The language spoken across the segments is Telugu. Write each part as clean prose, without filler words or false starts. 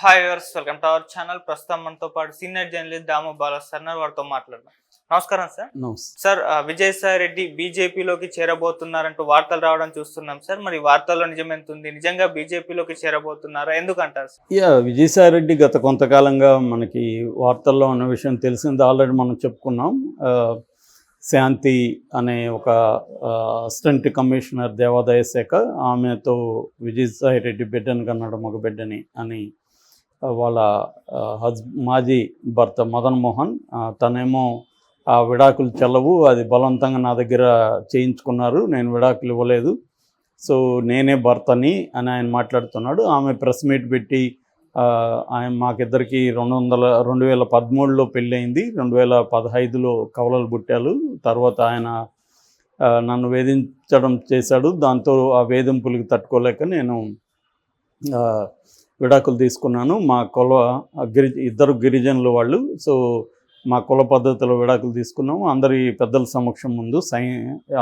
Hi viewers, welcome to our channel. ప్రస్తుతం మనతో పాటు సీనియర్ జర్నలిస్ట్ దాము బాలా సార్ వారితో మాట్లాడదాం. నమస్కారం సార్. సార్, విజయసాయి రెడ్డి బీజేపీలోకి చేరబోతున్నారంటూ వార్తలు రావడం చూస్తున్నాం సార్. మరి వార్తల్లో నిజం ఎంత ఉంది? నిజంగా బీజేపీలోకి చేరబోతున్నారా? ఎందుకంటారు సార్? విజయసాయి రెడ్డి గత కొంతకాలంగా మనకి వార్తల్లో ఉన్న విషయం తెలిసింది, ఆల్రెడీ మనం చెప్పుకున్నాం. శాంతి అనే ఒక అసిస్టెంట్ కమిషనర్ దేవాదాయ శాఖ, ఆమెతో విజయసాయి రెడ్డి బిడ్డని కన్నాడు, మగ బిడ్డని అని వాళ్ళ మాజీ భర్త మదన్ మోహన్, తనేమో ఆ విడాకులు చెల్లవు, అది బలవంతంగా నా దగ్గర చేయించుకున్నారు, నేను విడాకులు ఇవ్వలేదు, సో నేనే భర్తని అని ఆయన మాట్లాడుతున్నాడు. ఆమె ప్రెస్ మీట్ పెట్టి ఆయన మాకిద్దరికి 2013లో పెళ్ళయింది, 2015లో కవలలు పుట్టాలు, తర్వాత ఆయన నన్ను వేధించడం చేశాడు, దాంతో ఆ వేధింపులకు తట్టుకోలేక నేను విడాకులు తీసుకున్నాను. మా ఇద్దరు గిరిజనులు వాళ్ళు, సో మా కుల పద్ధతిలో విడాకులు తీసుకున్నాము. అందరి పెద్దల సమక్షం ముందు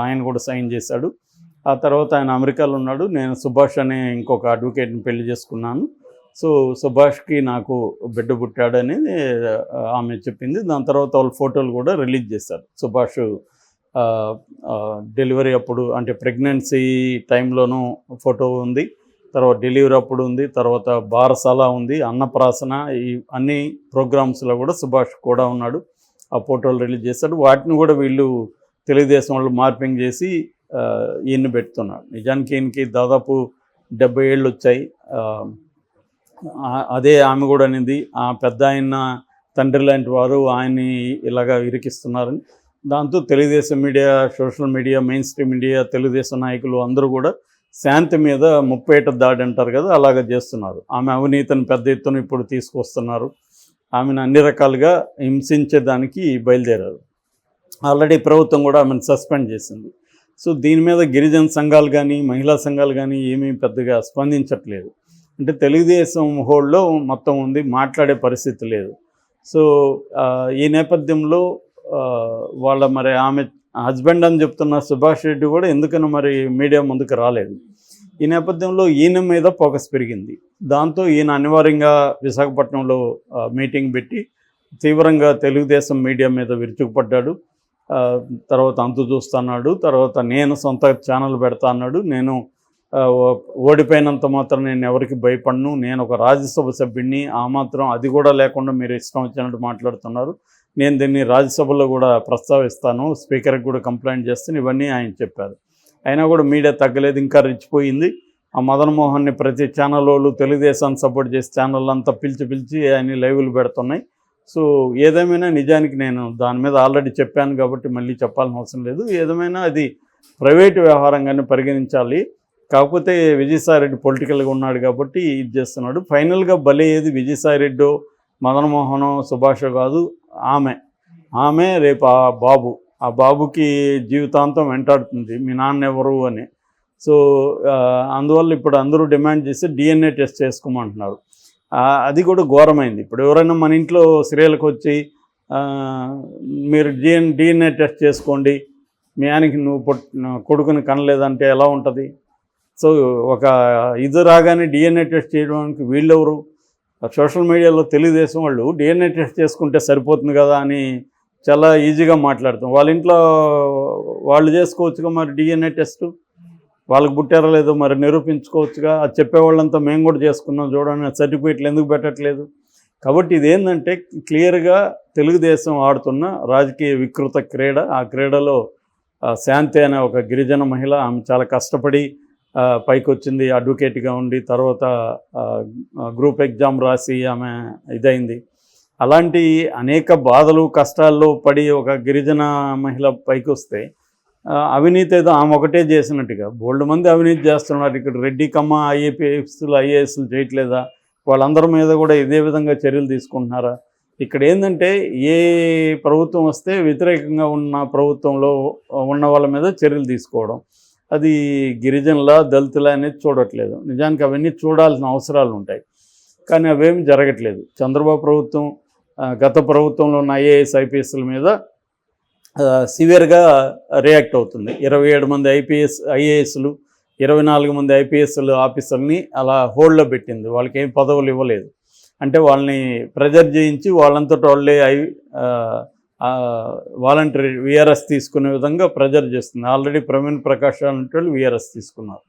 ఆయన కూడా సైన్ చేశాడు. ఆ తర్వాత ఆయన అమెరికాలో ఉన్నాడు. నేను సుభాష్ అనే ఇంకొక అడ్వకేట్ని పెళ్లి చేసుకున్నాను. సో సుభాష్కి నాకు బిడ్డ పుట్టాడని ఆమె చెప్పింది. దాని తర్వాత వాళ్ళు ఫోటోలు కూడా రిలీజ్ చేశారు. సుభాష్ డెలివరీ అప్పుడు, అంటే ప్రెగ్నెన్సీ టైంలోనూ ఫోటో ఉంది, తర్వాత డెలివరీ అప్పుడు ఉంది, తర్వాత బారసాల ఉంది, అన్నప్రాసన, ఈ అన్ని ప్రోగ్రామ్స్లో కూడా సుభాష్ కూడా ఉన్నాడు. ఆ ఫోటోలు రిలీజ్ చేశాడు. వాటిని కూడా వీళ్ళు తెలుగుదేశం వాళ్ళు మార్పింగ్ చేసి ఈయన్ని పెడుతున్నాడు. నిజానికి ఈయనకి దాదాపు 70 ఏళ్ళు వచ్చాయి. అదే ఆమె కూడా అనేది, ఆ పెద్ద ఆయన తండ్రి లాంటి వారు ఆయన్ని ఇలాగా ఇరికిస్తున్నారని. దాంతో Telugu Desam media, social media, main stream media, Telugu Desam నాయకులు అందరూ కూడా శాంతి మీద ముప్పేట దాడి అంటారు కదా, అలాగ చేస్తున్నారు. ఆమె అవినీతిని పెద్ద ఎత్తున ఇప్పుడు తీసుకొస్తున్నారు. ఆమెను అన్ని రకాలుగా హింసించేదానికి బయలుదేరారు. ఆల్రెడీ ప్రభుత్వం కూడా ఆమెను సస్పెండ్ చేసింది. సో దీని మీద గిరిజన సంఘాలు కానీ, మహిళా సంఘాలు కానీ ఏమీ పెద్దగా స్పందించట్లేదు. అంటే తెలుగుదేశం హోల్డ్లో మొత్తం ఉంది, మాట్లాడే పరిస్థితి లేదు. సో ఈ నేపథ్యంలో మరి ఆమె హస్బెండ్ అని చెప్తున్న సుభాష్ రెడ్డి కూడా ఎందుకని మరి మీడియా ముందుకు రాలేదు. ఈ నేపథ్యంలో ఈయన మీద ఫోకస్ పెరిగింది. దాంతో ఈయన అనివార్యంగా విశాఖపట్నంలో మీటింగ్ పెట్టి తీవ్రంగా తెలుగుదేశం మీడియా మీద విరుచుకుపడ్డాడు. తర్వాత అంతు చూస్తున్నాడు. తర్వాత నేను సొంత ఛానల్ పెడతా అన్నాడు. నేను ఓడిపోయినంత మాత్రం నేను ఎవరికి భయపడను, నేను ఒక రాజ్యసభ సభ్యుడిని, ఆ మాత్రం అది కూడా లేకుండా మీరు ఇష్టం వచ్చినట్టు మాట్లాడుతున్నారు, నేను దీన్ని రాజ్యసభలో కూడా ప్రస్తావిస్తాను, స్పీకర్కి కూడా కంప్లైంట్ చేస్తాను, ఇవన్నీ ఆయన చెప్పారు. అయినా కూడా మీడియా తగ్గలేదు, ఇంకా రెచ్చిపోయింది. ఆ మదన్ మోహన్ని ప్రతి ఛానల్ వాళ్ళు తెలుగుదేశాన్ని సపోర్ట్ చేసే ఛానల్ అంతా పిలిచి ఆయన లైవ్లు పెడుతున్నాయి. సో ఏదేమైనా నిజానికి నేను దాని మీద ఆల్రెడీ చెప్పాను కాబట్టి మళ్ళీ చెప్పాల్సిన అవసరం లేదు. ఏదేమైనా అది ప్రైవేటు వ్యవహారంగానే పరిగణించాలి. కాకపోతే విజయసాయిరెడ్డి పొలిటికల్గా ఉన్నాడు కాబట్టి ఇది చేస్తున్నాడు. ఫైనల్గా బలి ఏది విజయసాయిరెడ్డో, మదన్ మోహనో, సుభాషో కాదు, ఆమె రేపు ఆ బాబుకి జీవితాంతం వెంటాడుతుంది, మీ నాన్న ఎవరు అని. సో అందువల్ల ఇప్పుడు అందరూ డిమాండ్ చేసి DNA టెస్ట్ చేసుకోమంటున్నారు. అది కూడా ఘోరమైంది. ఇప్పుడు ఎవరైనా మన ఇంట్లో సీరియల్కి వచ్చి మీరు DNA టెస్ట్ చేసుకోండి, మీ ఆయనకి నువ్వు కొడుకుని కనలేదంటే ఎలా ఉంటుంది? సో ఒక ఇది రాగానే DNA టెస్ట్ చేయడానికి వీళ్ళెవరు? సోషల్ మీడియాలో తెలుగుదేశం వాళ్ళు DNA టెస్ట్ చేసుకుంటే సరిపోతుంది కదా అని చాలా ఈజీగా మాట్లాడుతాం. వాళ్ళ ఇంట్లో వాళ్ళు చేసుకోవచ్చుగా మరి DNA టెస్ట్, వాళ్ళకి పుట్టారో లేదో మరి నిరూపించుకోవచ్చుగా. అది చెప్పేవాళ్ళంతా మేము కూడా చేసుకున్నాం చూడండి, సర్టిఫికేట్లు ఎందుకు పెట్టట్లేదు? కాబట్టి ఇదేంటంటే క్లియర్గా తెలుగుదేశం ఆడుతున్న రాజకీయ వికృత క్రీడ. ఆ క్రీడలో శాంతి అనే ఒక గిరిజన మహిళ, ఆమె చాలా కష్టపడి పైకి వచ్చింది, అడ్వకేట్గా ఉండి, తర్వాత గ్రూప్ ఎగ్జామ్ రాసి ఆమె ఇదైంది. అలాంటి అనేక బాధలు కష్టాల్లో పడి ఒక గిరిజన మహిళ పైకి వస్తే అవినీతి ఏదో ఆమె ఒకటే చేసినట్టుగా బోల్డ్ మంది అవినీతి చేస్తున్నారు. ఇక్కడ రెడ్డి కమ్మ ఐఏఎస్లు చేయట్లేదా? వాళ్ళందరి మీద కూడా ఇదే విధంగా చర్యలు తీసుకుంటున్నారా? ఇక్కడ ఏంటంటే ఏ ప్రభుత్వం వస్తే వ్యతిరేకంగా ఉన్న ప్రభుత్వంలో ఉన్న వాళ్ళ మీద చర్యలు తీసుకోవడం, అది గిరిజనుల దళితుల అనేది చూడట్లేదు. నిజానికి అవన్నీ చూడాల్సిన అవసరాలు ఉంటాయి, కానీ అవేమి జరగట్లేదు. చంద్రబాబు ప్రభుత్వం గత ప్రభుత్వంలో ఉన్న IAS-IPSల మీద సివియర్గా రియాక్ట్ అవుతుంది. 27 మంది IASలు, 24 మంది IPSలు ఆఫీసర్ని అలా హోల్డ్లో పెట్టింది. వాళ్ళకి ఏం పదవులు ఇవ్వలేదు. అంటే వాళ్ళని ప్రెజర్ చేయించి వాళ్ళంతట వాళ్ళే వాలంటరీ విఆర్ఎస్ తీసుకునే విధంగా ప్రెజర్ చేస్తుంది. ఆల్రెడీ ప్రవీణ్ ప్రకాష్ అంటే వాళ్ళు విఆర్ఎస్ తీసుకున్నారు.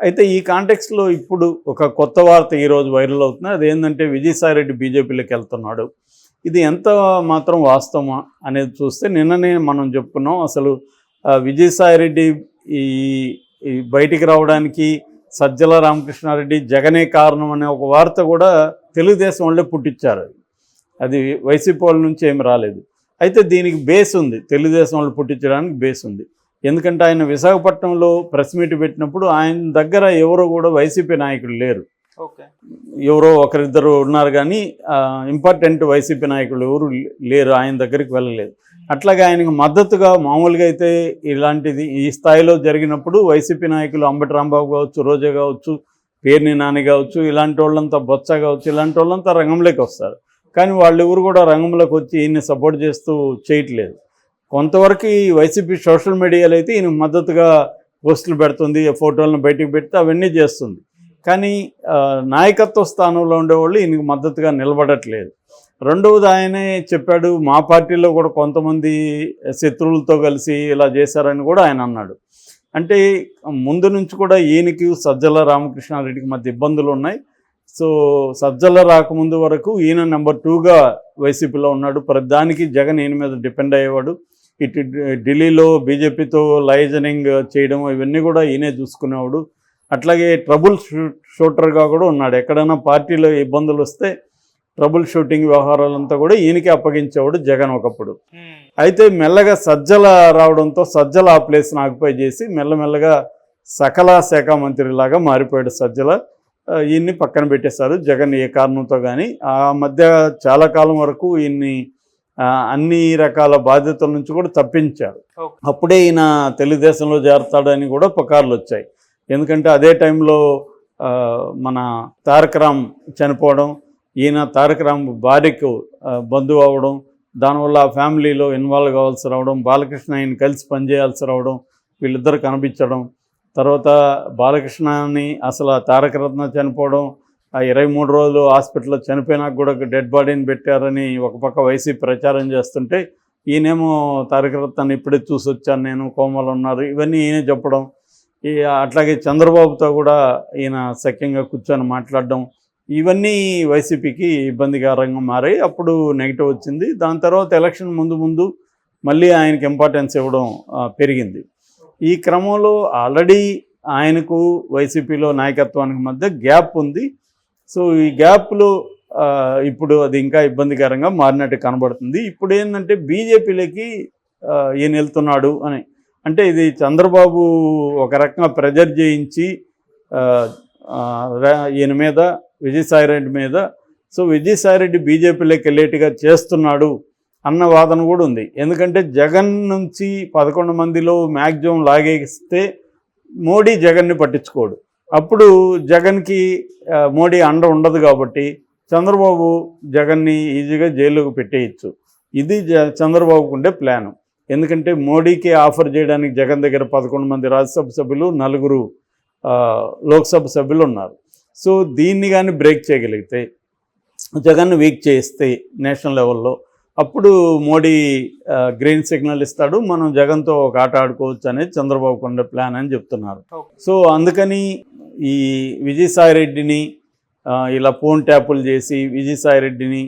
అయితే ఈ కాంటెక్స్లో ఇప్పుడు ఒక కొత్త వార్త ఈరోజు వైరల్ అవుతుంది. అదేంటంటే విజయసాయిరెడ్డి బీజేపీలోకి వెళ్తున్నాడు. ఇది ఎంత మాత్రం వాస్తవమా అనేది చూస్తే నిన్ననే మనం చెప్పుకున్నాం. అసలు విజయసాయిరెడ్డి ఈ బయటికి రావడానికి సజ్జల రామకృష్ణారెడ్డి జగనే కారణం అనే ఒక వార్త కూడా తెలుగుదేశం వాళ్ళే పుట్టించారు. అది వైసీపీ వాళ్ళ నుంచి ఏమి రాలేదు. అయితే దీనికి బేస్ ఉంది, తెలుగుదేశం వాళ్ళు పుట్టించడానికి బేస్ ఉంది. ఎందుకంటే ఆయన విశాఖపట్నంలో ప్రెస్ మీట్ పెట్టినప్పుడు ఆయన దగ్గర ఎవరో కూడా వైసీపీ నాయకులు లేరు. ఎవరో ఒకరిద్దరు ఉన్నారు కానీ ఇంపార్టెంట్ వైసీపీ నాయకులు ఎవరు లేరు, ఆయన దగ్గరికి వెళ్ళలేదు. అట్లాగే ఆయనకు మద్దతుగా మామూలుగా అయితే ఇలాంటిది ఈ స్థాయిలో జరిగినప్పుడు వైసీపీ నాయకులు అంబటి రాంబాబు కావచ్చు, రోజా కావచ్చు, పేర్ని నాని కావచ్చు, ఇలాంటి వాళ్ళంతా బొత్స కావచ్చు, ఇలాంటి వాళ్ళంతా రంగంలోకి వస్తారు. కానీ వాళ్ళు ఎవరు కూడా రంగంలోకి వచ్చి ఈయన్ని సపోర్ట్ చేస్తూ చేయట్లేదు. కొంతవరకు ఈ వైసీపీ సోషల్ మీడియాలో అయితే ఈయన మద్దతుగా పోస్టులు పెడుతుంది, ఫోటోలను బయటికి పెడితే అవన్నీ చేస్తుంది. కానీ నాయకత్వ స్థానంలో ఉండేవాళ్ళు ఈయనకు మద్దతుగా నిలబడట్లేదు. రెండవది ఆయనే చెప్పాడు, మా పార్టీలో కూడా కొంతమంది శత్రువులతో కలిసి ఇలా చేశారని కూడా ఆయన అన్నాడు. అంటే ముందు నుంచి కూడా ఈయనకి సజ్జల రామకృష్ణారెడ్డికి మధ్య ఇబ్బందులు ఉన్నాయి. సో సజ్జల రాకముందు వరకు ఈయన నెంబర్ 2గా వైసీపీలో ఉన్నాడు. ప్రతిదానికి జగన్ ఈయన మీద డిపెండ్ అయ్యేవాడు. ఇటు ఢిల్లీలో బీజేపీతో లైజనింగ్ చేయడం ఇవన్నీ కూడా ఈయనే చూసుకునేవాడు. అట్లాగే ట్రబుల్ షూటర్గా కూడా ఉన్నాడు. ఎక్కడైనా పార్టీలో ఇబ్బందులు వస్తే ట్రబుల్ షూటింగ్ వ్యవహారాలంతా కూడా ఈయనకే అప్పగించేవాడు జగన్ ఒకప్పుడు. అయితే మెల్లగా సజ్జల రావడంతో సజ్జల ఆ ప్లేస్ని ఆక్యుపై చేసి మెల్లమెల్లగా సకల శాఖ మంత్రిలాగా మారిపోయాడు సజ్జల. ఈయన్ని పక్కన పెట్టేశారు జగన్ ఏ కారణంతో. కానీ ఆ మధ్య చాలా కాలం వరకు ఈయన్ని అన్ని రకాల బాధ్యతల నుంచి కూడా తప్పించారు. అప్పుడే ఈయన తెలుగుదేశంలో చేరతాడని కూడా పుకార్లు వచ్చాయి. ఎందుకంటే అదే టైంలో మన తారక రామ్ చనిపోవడం, ఈయన తారక రామ్ భార్యకు బంధువు అవ్వడం, దానివల్ల ఆ ఫ్యామిలీలో ఇన్వాల్వ్ కావాల్సి రావడం, బాలకృష్ణ ఆయన కలిసి పనిచేయాల్సి రావడం, వీళ్ళిద్దరు కనిపించడం, తర్వాత బాలకృష్ణని అసలు తారక రత్న చనిపోవడం, ఆ 23 రోజులు హాస్పిటల్లో చనిపోయినాక కూడా డెడ్ బాడీని పెట్టారని ఒక పక్క వైసీపీ ప్రచారం చేస్తుంటే ఈయనేమో తారక రత్నాన్ని ఇప్పుడే చూసి వచ్చాను నేను, కోమలు ఉన్నారు, ఇవన్నీ ఈయనే చెప్పడం. అట్లాగే చంద్రబాబుతో కూడా ఈయన సఖ్యంగా కూర్చొని మాట్లాడడం, ఇవన్నీ వైసీపీకి ఇబ్బందికరంగా మారాయి. అప్పుడు నెగిటివ్ వచ్చింది. దాని తర్వాత ఎలక్షన్ ముందు మళ్ళీ ఆయనకి ఇంపార్టెన్స్ ఇవ్వడం పెరిగింది. ఈ క్రమంలో ఆల్రెడీ ఆయనకు వైసీపీలో నాయకత్వానికి మధ్య గ్యాప్ ఉంది. సో ఈ గ్యాప్లో ఇప్పుడు అది ఇంకా ఇబ్బందికరంగా మారినట్టు కనబడుతుంది. ఇప్పుడు ఏంటంటే బీజేపీలోకి ఈయన వెళ్తున్నాడు అని అంటే ఇది చంద్రబాబు ఒక రకంగా ప్రెజర్ చేయించి ఈయన మీద, విజయసాయిరెడ్డి మీద, సో విజయసాయిరెడ్డి బీజేపీలోకి వెళ్ళేట్టుగా చేస్తున్నాడు అన్న వాదన కూడా ఉంది. ఎందుకంటే జగన్ నుంచి 11 మందిలో మ్యాక్సిమం లాగేస్తే మోడీ జగన్ని పట్టించుకోడు. అప్పుడు జగన్కి మోడీ అండ ఉండదు కాబట్టి చంద్రబాబు జగన్ని ఈజీగా జైలుకు పెట్టేయచ్చు. ఇది చంద్రబాబుకు ఉండే ప్లాను. ఎందుకంటే మోడీకి ఆఫర్ చేయడానికి జగన్ దగ్గర 11 మంది రాజ్యసభ సభ్యులు, 4 లోక్సభ సభ్యులు ఉన్నారు. సో దీన్ని కానీ బ్రేక్ చేయగలిగితే, జగన్ను వీక్ చేస్తే నేషనల్ లెవెల్లో, అప్పుడు మోడీ గ్రీన్ సిగ్నల్ ఇస్తాడు, మనం జగన్తో ఒక ఆట ఆడుకోవచ్చు అనేది చంద్రబాబు ఉండే ప్లాన్ అని చెప్తున్నారు. సో అందుకని ఈ విజయసాయిరెడ్డిని ఇలా ఫోన్ ట్యాపులు చేసి విజయసాయిరెడ్డిని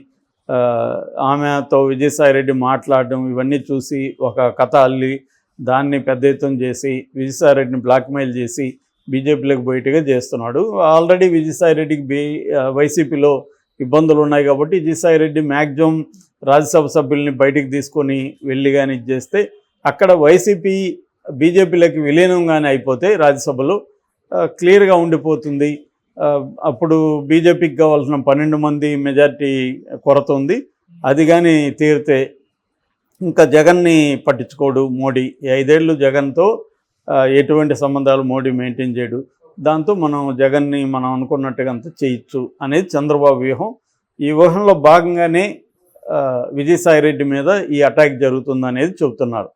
ఆమెతో విజయసాయిరెడ్డి మాట్లాడడం ఇవన్నీ చూసి ఒక కథ అల్లి దాన్ని పెద్ద ఎత్తున చేసి విజయసాయిరెడ్డిని బ్లాక్మెయిల్ చేసి బీజేపీలోకి బయటగా చేస్తున్నాడు. ఆల్రెడీ విజయసాయిరెడ్డికి వైసీపీలో ఇబ్బందులు ఉన్నాయి కాబట్టి విజయసాయిరెడ్డి మ్యాక్సిమం రాజ్యసభ సభ్యుల్ని బయటికి తీసుకొని వెళ్ళి కానీ చేస్తే అక్కడ వైసీపీ బీజేపీలోకి విలీనంగానే అయిపోతే రాజ్యసభలో క్లియర్గా ఉండిపోతుంది. అప్పుడు బీజేపీకి కావాల్సిన 12 మంది మెజార్టీ కొరత ఉంది. అది కానీ తీరితే ఇంకా జగన్ని పట్టించుకోడు మోడీ. 5 ఏళ్ళు జగన్తో ఎటువంటి సంబంధాలు మోడీ మెయింటైన్ చేయడు. దాంతో మనం జగన్ని మనం అనుకున్నట్టుగా అంతా చేయొచ్చు అనేది చంద్రబాబు వ్యూహం. ఈ వ్యూహంలో భాగంగానే విజయసాయిరెడ్డి మీద ఈ అటాక్ జరుగుతుందనేది చెబుతున్నారు.